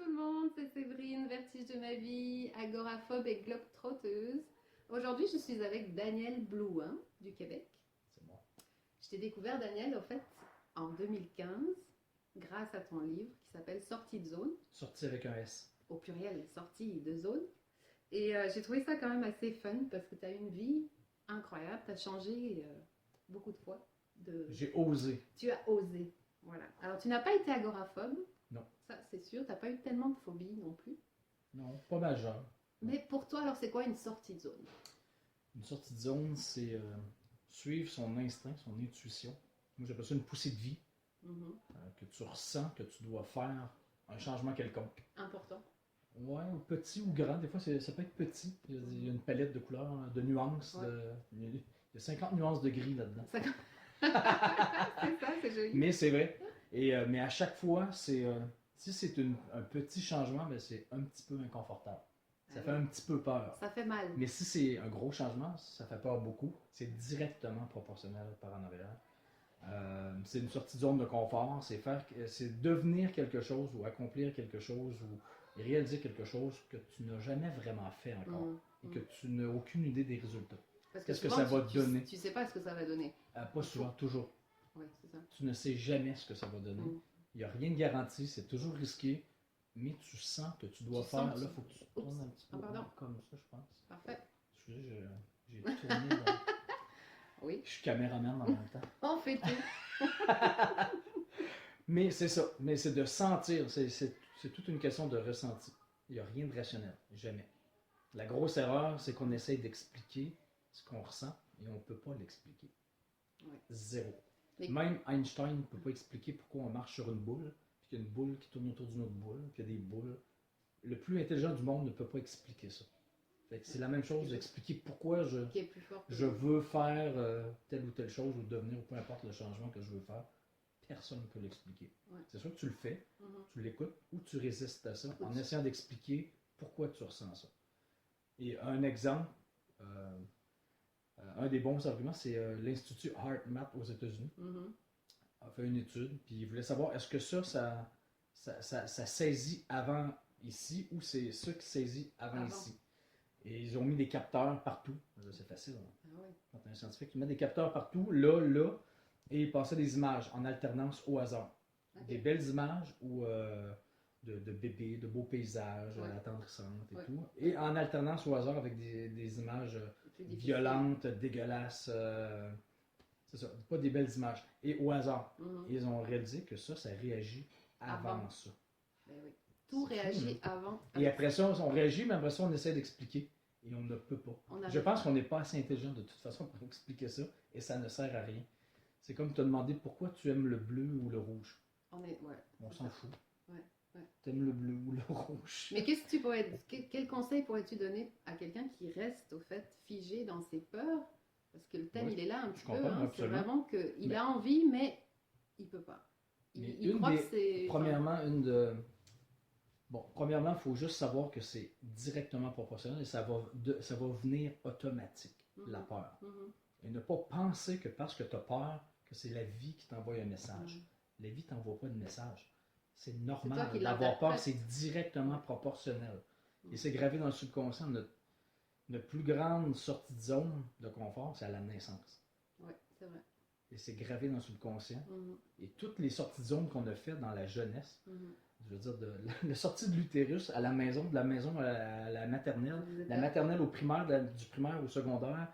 tout le monde, c'est Séverine, Vertige de ma vie, agoraphobe et globe-trotteuse. Aujourd'hui, je suis avec Daniel Blouin du Québec. C'est moi. Je t'ai découvert, Daniel, au fait, en 2015, grâce à ton livre qui s'appelle Sortie de zone, Sorti avec un S. au pluriel, sortie de zone. Et j'ai trouvé ça quand même assez fun parce que tu as une vie incroyable, tu as changé beaucoup de fois. J'ai osé. Tu as osé. Voilà. Alors, tu n'as pas été agoraphobe. Non. Ça, c'est sûr. Tu n'as pas eu tellement de phobie non plus. Non, pas majeur. Mais pour toi, alors, c'est quoi une sortie de zone? Une sortie de zone, c'est suivre son instinct, son intuition. Moi, j'appelle ça une poussée de vie, Mhm. que tu ressens que tu dois faire un changement quelconque. Important. Ouais, ou petit ou grand. Des fois, ça peut être petit. Il y a une palette de couleurs, de nuances. Ouais. Il y a 50 nuances de gris là-dedans. Ça- c'est ça, c'est joli. Mais c'est vrai. Mais à chaque fois, si c'est un petit changement, ben, c'est un petit peu inconfortable. Ça Ah fait oui. un petit peu peur. Ça fait mal. Mais si c'est un gros changement, ça fait peur beaucoup. C'est directement proportionnel par en arrière. C'est une sortie de zone de confort. C'est devenir quelque chose ou accomplir quelque chose ou réaliser quelque chose que tu n'as jamais vraiment fait encore Mhm. et que tu n'as aucune idée des résultats. Parce Qu'est-ce que souvent, ça va te donner? Tu sais pas ce que ça va donner. Pas souvent, toujours. Oui, c'est ça. Tu ne sais jamais ce que ça va donner. Mhm. Il n'y a rien de garanti, c'est toujours risqué, mais tu sens que tu dois Tu faire. sens que Là, tu- il faut que tu Oups. tournes un petit peu Ah, pardon. comme ça, je pense. Parfait. Excusez, j'ai tourné. Là. Oui. Je suis caméraman en même temps. On fait tout. Mais c'est ça. Mais c'est de sentir. C'est toute une question de ressenti. Il n'y a rien de rationnel. Jamais. La grosse erreur, c'est qu'on essaye d'expliquer ce qu'on ressent et on ne peut pas l'expliquer. Ouais. Zéro. Mais- Même Einstein ne peut pas expliquer pourquoi on marche sur une boule, puis qu'il y a une boule qui tourne autour d'une autre boule, puis il y a des boules. Le plus intelligent du monde ne peut pas expliquer ça. Fait que c'est la même chose d'expliquer pourquoi Qui est plus fort que je veux faire telle ou telle chose ou devenir, ou peu importe le changement que je veux faire. Personne ne peut l'expliquer. Ouais. C'est sûr que tu le fais, Mhm. tu l'écoutes ou tu résistes à ça Ou en tu- essayant d'expliquer pourquoi tu ressens ça. Et un exemple, un des bons arguments, c'est l'Institut HeartMath aux États-Unis Mhm. a fait une étude, puis il voulait savoir est-ce que ça saisit avant ici ou c'est ça qui saisit avant ici. Et ils ont mis des capteurs partout. C'est facile, hein? Ah ouais. Quand tu es un scientifique, tu mets des capteurs partout, là, et ils passaient des images en alternance au hasard. Ok. Des belles images ou de bébés, de beaux paysages, Ouais. attendrissantes et Ouais. tout. Et en alternance au hasard avec des images Plus difficile. violentes, dégueulasses. C'est ça, pas des belles images. Et au hasard. Mhm. Ils ont réalisé que ça réagit avant Avant. ça. Ben oui. Tout C'est fou, réagit hein? avant. Et après ça, on réagit, mais après ça, on essaie d'expliquer. Et on ne peut pas. On arrive Je pense qu'on n'est pas assez intelligent de toute façon pour expliquer ça. Et ça ne sert à rien. C'est comme te demander pourquoi tu aimes le bleu ou le rouge. Ouais, On c'est s'en ça. fout. Ouais, ouais. T'aimes le bleu ou le rouge. Mais quel conseil pourrais-tu donner à quelqu'un qui reste au fait figé dans ses peurs? Parce que le thème Oui, il est là un petit je peu. comprends, Hein, c'est absolument. vraiment qu'il Mais- a envie, mais il peut pas. Mais Il une croit des- que c'est. Premièrement, premièrement, il faut juste savoir que c'est directement proportionnel et ça va venir automatique, Mhm. la peur. Mhm. Et ne pas penser que parce que tu as peur, que c'est la vie qui t'envoie un message. Mhm. La vie ne t'envoie pas de message. C'est C'est toi normal. qui D'avoir peur, l'interprètes. c'est directement proportionnel. Mhm. Et c'est gravé dans le subconscient. Notre plus grande sortie de zone de confort, c'est à la naissance. Ouais, c'est vrai. Et c'est gravé dans le subconscient. Mhm. Et toutes les sorties de zone qu'on a faites dans la jeunesse, Mhm. je veux dire, de la sortie de l'utérus à la maison, de la maison à la maternelle, Vous êtes la là? maternelle au primaire, du primaire au secondaire,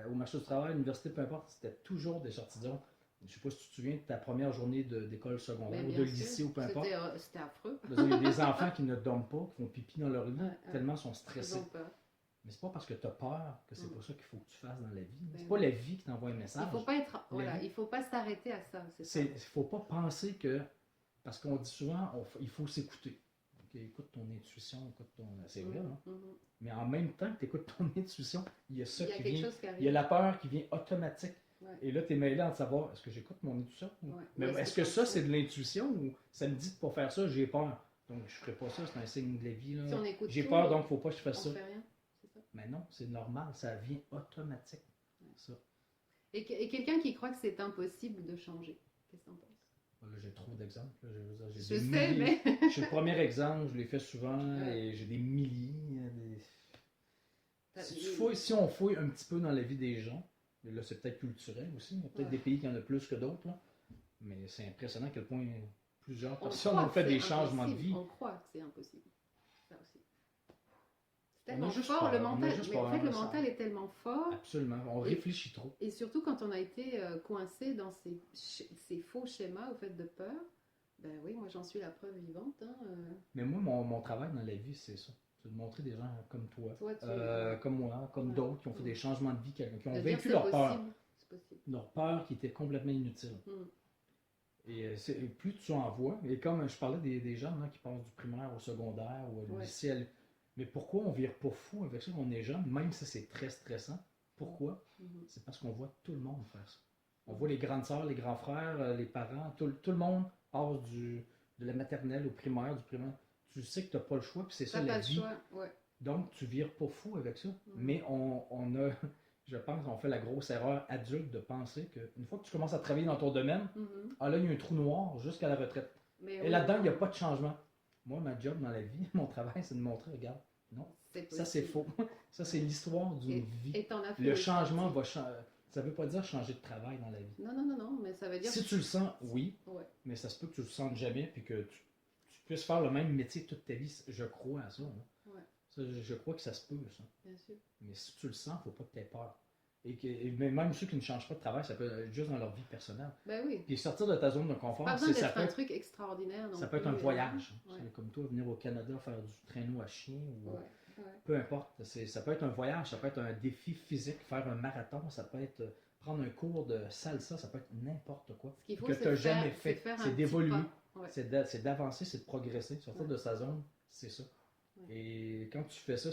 au marché du travail, à l'université, peu importe, c'était toujours des sorties de zone. Je ne sais pas si tu te souviens de ta première journée d'école secondaire Mais ou bien de sûr. lycée ou peu importe. C'était affreux. Il y a des enfants qui ne dorment pas, qui font pipi dans leur lit, Ouais, ouais. tellement ils sont Ils stressés. ont peur. Mais c'est pas parce que tu as peur que c'est Mm. pas ça qu'il faut que tu fasses dans la vie. Ben C'est pas la vie qui t'envoie un message. Il faut pas être. Voilà, vie. il faut pas s'arrêter à ça. C'est ça. Il ne faut pas penser que. Parce qu'on dit souvent, il faut s'écouter. Ok, écoute ton intuition, écoute ton. C'est vrai, hein? Mhm. Mais en même temps que tu écoutes ton intuition, il y a ça Il y a qui quelque vient. chose qui Il y a arrive. la peur qui vient automatique. Ouais. Et là, tu es mêlé en de savoir est-ce que j'écoute mon intuition ou- Ouais. Mais Ou est-ce que je ça, continue? c'est de l'intuition ou ça me dit de pas faire ça, j'ai peur. Donc, je ferai pas ça, c'est un signe de la vie. là. Si on écoute J'ai tout, peur, donc faut pas que je On fasse ça. fait rien. C'est ça. Mais non, c'est normal, ça vient automatique. Ouais. Ça. Et quelqu'un qui croit que c'est impossible de changer, qu'est-ce que t'en penses? Là, j'ai trop d'exemples. Là. J'ai Je des sais, milliers. mais... Je suis le premier exemple, je l'ai fait souvent Ouais. et j'ai des milliers. Si on fouille un petit peu dans la vie des gens, et là c'est peut-être culturel aussi, il y a peut-être des pays qui en ont plus que d'autres, là, mais c'est impressionnant à quel point plusieurs personnes croit ont que fait c'est des changements de impossible. vie. On croit que c'est impossible. Ça aussi. C'est On a tellement juste fort, peur, le on a mental. juste Mais en peur, fait, le ça. mental est tellement fort. Absolument, on Et- réfléchit trop. Et surtout quand on a été coincé dans ces faux schémas au fait de peur, ben oui, moi j'en suis la preuve vivante. Hein, Mais moi, mon travail dans la vie, c'est ça. C'est de montrer des gens comme toi, Toi, tu comme moi, comme Ouais. d'autres qui ont fait des changements de vie, qui ont de dire vaincu c'est leur peur. possible. C'est possible. Leur peur qui était complètement inutile. Mm. Et plus tu en vois, et comme je parlais des jeunes là, qui passent du primaire au secondaire ou au Ouais. lycée, mais pourquoi on vire pas fou avec ça quand on est jeune, même si c'est très stressant? Pourquoi? Mhm. C'est parce qu'on voit tout le monde faire ça. On voit les grandes sœurs, les grands frères, les parents, tout le monde passe de la maternelle au primaire, du primaire. Tu sais que tu n'as pas le choix, puis c'est ça T'as la pas le vie. choix, ouais. Donc tu vires pas fou avec ça. Mhm. Mais on a, je pense qu'on fait la grosse erreur adulte de penser qu'une fois que tu commences à travailler dans ton domaine, Mhm. ah là, il y a un trou noir jusqu'à la retraite. Mais Et oui, là-dedans, il n'y a non, pas de changement. Moi, ma job dans la vie, mon travail, c'est de montrer, regarde, non, c'est ça c'est possible. faux. Ça, c'est l'histoire d'une vie. Et t'en as fait Le des changement sorties. va changer. Ça ne veut pas dire changer de travail dans la vie. Non, mais ça veut dire Si tu le sens, oui, Ouais. mais ça se peut que tu le sentes jamais puis que tu puisses faire le même métier toute ta vie. Je crois à ça. Hein. Ouais. Ça, je crois que ça se peut, ça. Bien sûr. Mais si tu le sens, il ne faut pas que tu aies peur. Mais même ceux qui ne changent pas de travail, ça peut être juste dans leur vie personnelle. Ben oui. Puis sortir de ta zone de confort, Pas besoin ça d'être peut un être, truc extraordinaire. Non ça peut être plus, un voyage. Ouais. C'est comme toi, venir au Canada faire du traîneau à chien ou Ouais. peu importe. Ça peut être un voyage, ça peut être un défi physique, faire un marathon, ça peut être prendre un cours de salsa, ça peut être n'importe quoi. Ce qu'il faut, Que c'est tu n'as faire- jamais c'est fait. faire un C'est petit d'évoluer, pas. Ouais. c'est d'avancer, c'est de progresser. Sortir Ouais. de sa zone, c'est ça. Ouais. Et quand tu fais ça,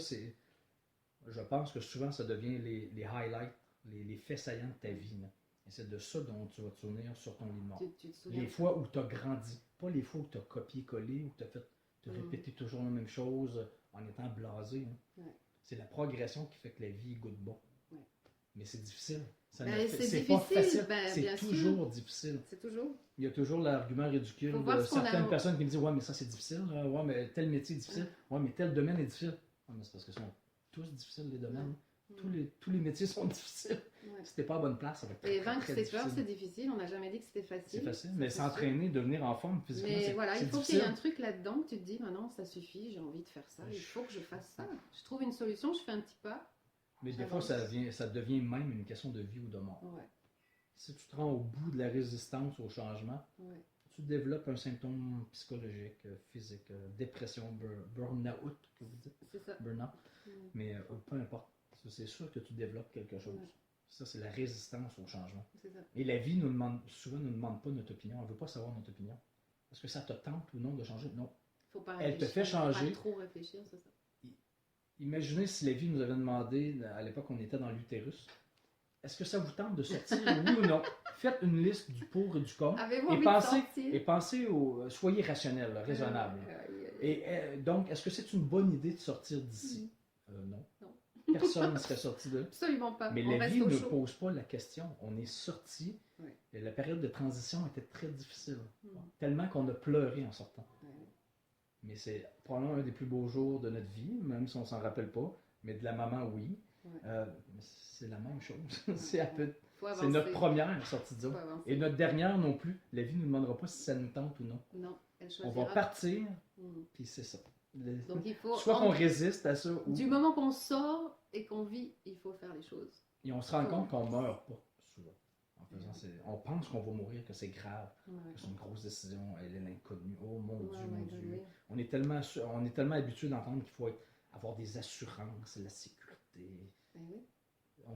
je pense que souvent ça devient les highlights, les faits saillants de ta vie. Là. Et c'est de ça dont tu vas te souvenir sur ton lit de mort. Tu te souviens Les fois où tu as grandi, pas les fois où tu as copié-collé, où tu as répété toujours la même chose en étant blasé. Hein. Ouais. C'est la progression qui fait que la vie goûte bon. Ouais. Mais c'est difficile. Ben, c'est C'est difficile, pas facile. ben, C'est bien sûr. toujours difficile. C'est toujours. Il y a toujours l'argument ridicule Faut voir de ce qu'on a- certaines personnes qui me disent ouais, mais ça c'est difficile. Là. Ouais, mais tel métier est difficile. Ouais, mais tel domaine est difficile. Ouais, mais c'est parce que sont tous difficiles les domaines. Ouais. Tous les métiers sont difficiles. Ouais. Si t'es pas à bonne place, ça va être très, Et très, vaincre très ses peurs, difficile. c'est difficile. On n'a jamais dit que c'était facile. C'est facile, Ça, mais c'est s'entraîner, devenir en forme sûr. physiquement, Mais voilà, c'est il faut qu'il y ait difficile. un truc là-dedans que tu te dis, maintenant ça suffit, j'ai envie de faire ça, il faut que je fasse ça. Je trouve une solution, je fais un petit pas. Mais des fois, ça devient même une question de vie ou de mort. Ouais, Si tu te rends au bout de la résistance au changement, ouais. tu développes un symptôme psychologique, physique, dépression, burn-out, que vous dites, C'est ça. burn-out. Ouais. Mais peu importe, c'est sûr que tu développes quelque chose. Ouais. Ça, c'est la résistance au changement. C'est ça. Et la vie souvent nous demande pas notre opinion. Elle veut pas savoir notre opinion. Est-ce que ça te tente ou non de changer? Non. Faut pas Elle te réfléchir, fait changer. Pas trop réfléchir, c'est ça. Imaginez si la vie nous avait demandé, à l'époque on était dans l'utérus, est-ce que ça vous tente de sortir, oui ou non? Faites une liste du pour et du contre. Avez-vous Et envie pensez, de sortir? et pensez soyez rationnel, là, raisonnable. Et donc, est-ce que c'est une bonne idée de sortir d'ici? Non. Non. Personne ne serait sorti de là. Absolument pas. Mais On la reste vie au ne chaud. pose pas la question. On est sorti. Oui. Et la période de transition était très difficile. Mm. Tellement qu'on a pleuré en sortant. Ouais. Mais c'est probablement un des plus beaux jours de notre vie, même si on s'en rappelle pas. Mais de la maman, oui. Ouais. Mais c'est la même chose. Faut avancer. C'est notre première sortie de Faut zone. avancer. Et notre dernière non plus. La vie ne nous demandera pas si ça nous tente ou non. Non, elle On choisira. va partir, Mm. puis c'est ça. Donc il faut. Soit qu'on résiste à ça, ou Du moment qu'on sort et qu'on vit, il faut faire les choses. et on se rend compte qu'on meurt pas, souvent. En faisant on pense qu'on va mourir, que c'est grave, Ouais. que c'est une grosse décision, elle est l'inconnue. Oh mon Ouais, Dieu, ouais, mon ouais, Dieu. ouais. On est tellement habitué d'entendre qu'il faut avoir des assurances, la sécurité. Ben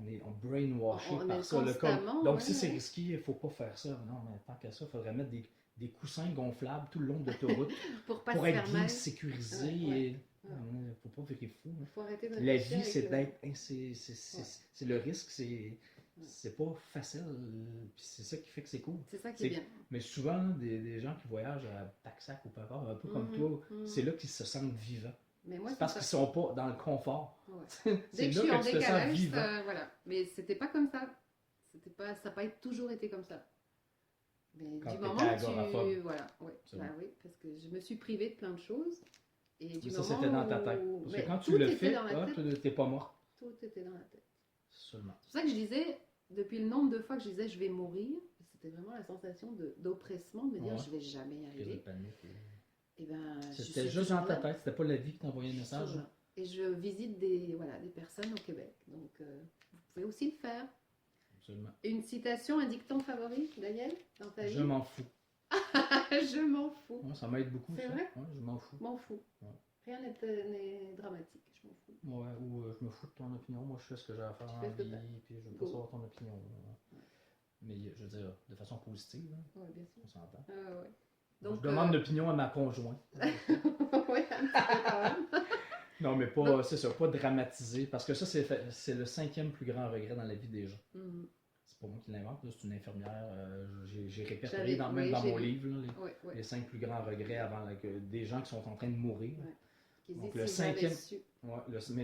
oui. On brainwashé On par est ça. constamment, Donc ouais, si c'est ouais. risqué, il ne faut pas faire ça. Non, mais tant qu'à ça, il faudrait mettre des coussins gonflables tout le long de l'autoroute Pour pas pour se être faire bien mal. sécurisé. Ouais, Et... ouais. Il ne faut pas virer fou. Hein. Il faut arrêter de La réfléchir vie, avec c'est le- d'être. C'est le risque, c'est pas facile. Puis c'est ça qui fait que c'est cool. C'est ça qui est C'est- bien. Mais souvent, des gens qui voyagent à Taxac ou peu importe, un peu comme Mhm, toi, mhm. c'est là qu'ils se sentent vivants. Mais moi, C'est c'est parce ça. qu'ils sont pas dans le confort. Ouais. C'est Dès que je là suis en que tu te sens décalage, vivant. voilà. Mais c'était pas comme ça. Ça n'a pas toujours été comme ça. Mais Quand du t'étais moment où agoraphobe. voilà, ouais, C'est bah bon. oui, parce que je me suis privée de plein de choses. Et du Mais ça, moment c'était dans ta tête. où... Parce Mais que quand tu tout le était fais, dans la tête. t'es pas mort. Tout était dans la tête. Seulement. C'est pour ça que je disais, depuis le nombre de fois que je disais je vais mourir, c'était vraiment la sensation d'oppressement, de me dire Ouais. je vais jamais y Crise de arriver. panique. Et ben, je C'était suis juste dans toujours ta là. tête, c'était pas la vie qui t'envoyait un Je suis message. toujours là. Et je visite des personnes au Québec. Donc, vous pouvez aussi le faire. Absolument. Une citation, un dicton favori, Daniel, dans ta vie? Je m'en fous. Je m'en fous. Ouais, ça m'aide beaucoup. C'est ça. vrai? Ouais, je m'en fous. M'en fous. Ouais. Rien n'est dramatique. Je m'en fous. Ouais, ou je me fous de ton opinion. Moi, je fais ce que j'ai à faire Tu en fais ce que vie, t'as. puis je veux pas Go. savoir ton opinion. Mais je veux dire, de façon positive, hein, Ouais, bien sûr. on s'entend. Ouais. Donc, je demande l'opinion à ma conjointe. ouais, un petit peu quand même. Non, mais pas, Donc- c'est ça, pas dramatiser, parce que ça, c'est le 5e plus grand regret dans la vie des gens. Mhm. C'est pas moi qui l'invente, là, c'est une infirmière. J'ai répertorié J'avais- même oui, dans j'ai mon vu. livre là, Ouais. les 5 plus grands regrets avant des gens qui sont en train de mourir. Ouais. Qui se Donc, disent, le si j'avais 5e su. Ouais, mais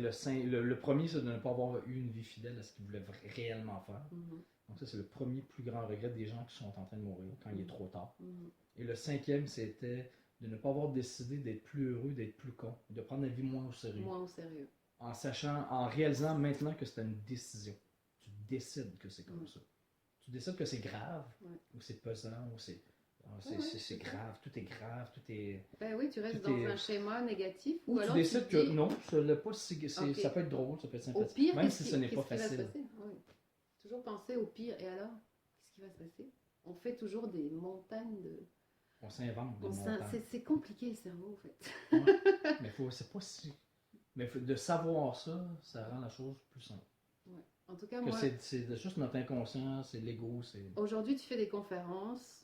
le premier, c'est de ne pas avoir eu une vie fidèle à ce qu'ils voulaient réellement faire. Mhm. Donc ça, c'est le premier plus grand regret des gens qui sont en train de mourir quand il est trop tard. Mhm. Et le 5e, c'était de ne pas avoir décidé d'être plus heureux, d'être plus con, de prendre la vie moins au sérieux. Moins au sérieux. En réalisant maintenant que c'était une décision. Tu décides que c'est comme Mhm. ça. Tu décides que c'est grave, Ouais. ou c'est pesant, ou c'est Ouais, c'est grave, tout est grave, tout est... Ben oui, tu restes Tout dans est- un schéma négatif. Ou tu alors décides te que dis, non, ça l'est pas si- Ok. ça peut être drôle, ça peut être au sympathique, pire, même qu'est-ce si qui- ce n'est pas qu'est-ce qui va se facile. passer? Oui. Toujours penser au pire. Et alors, qu'est-ce qui va se passer? On fait toujours des montagnes de... On s'invente des on s'in- montagnes. c'est compliqué le cerveau, en fait. Mais c'est pas si... Mais de savoir ça, ça rend la chose plus simple. En tout cas, Que moi, c'est juste notre inconscient, c'est l'ego, c'est... aujourd'hui, tu fais des conférences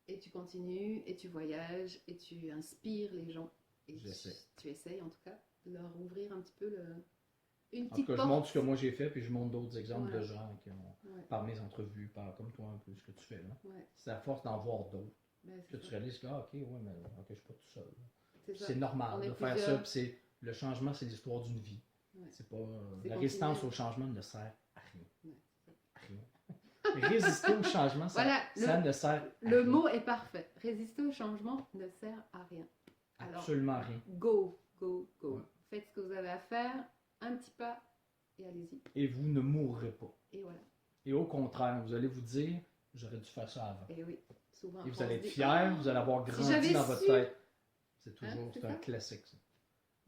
et tu continues et tu voyages et tu inspires les gens. Et J'essaie. tu essayes, en tout cas, de leur ouvrir un petit peu une En tout petite cas, je porte. montre ce que moi j'ai fait, puis je montre d'autres exemples Voilà. de gens qui ont, Ouais, par mes entrevues, comme toi un peu, ce que tu fais là. ouais. C'est à force d'en voir d'autres Ben, que c'est tu ça. réalises que, ok, ouais, mais ok, je suis pas tout seul. C'est ça. C'est On normal est de faire plusieurs. ça, puis le changement, c'est l'histoire d'une vie. Ouais. C'est pas... C'est la continuel. résistance au changement ne sert à rien. Ouais, c'est ça. À rien. Résister au changement, Voilà, ça ne sert à le rien. mot est parfait. Résister au changement ne sert à rien. Alors, Absolument rien. go. Ouais. Faites ce que vous avez à faire, un petit pas, et allez-y. Et vous ne mourrez pas. Et voilà. Et au contraire, vous allez vous dire, j'aurais dû faire ça avant. Et oui, souvent. Et vous on allez se être dit, fiers, vous allez avoir si grandi j'avais dans votre su. tête. C'est toujours Hein, c'est c'est un ça. classique, ça.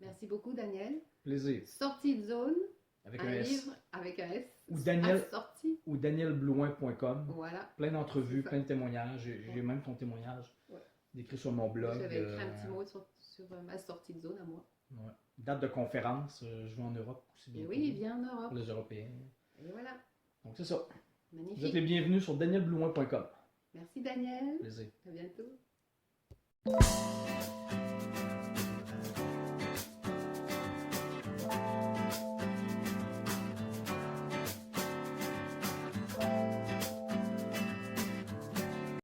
Merci beaucoup, Daniel. Plaisir. Sortie de zone, Avec un un S. livre avec un S. Ou Daniel- À sortie. Ou danielblouin.com. Voilà. Plein d'entrevues, C'est ça. plein de témoignages. J'ai Ouais. même ton témoignage Ouais. décrit sur mon blog. J'avais écrit un petit mot sur ma sortie de zone à moi. Ouais. Date de conférence, je vais en Europe aussi Et bientôt. oui, viens en Europe. Pour les Européens. Et voilà. Donc c'est ça. Vous êtes Magnifique. les bienvenus sur danielblouin.com. Merci, Daniel. Plaisir. À bientôt.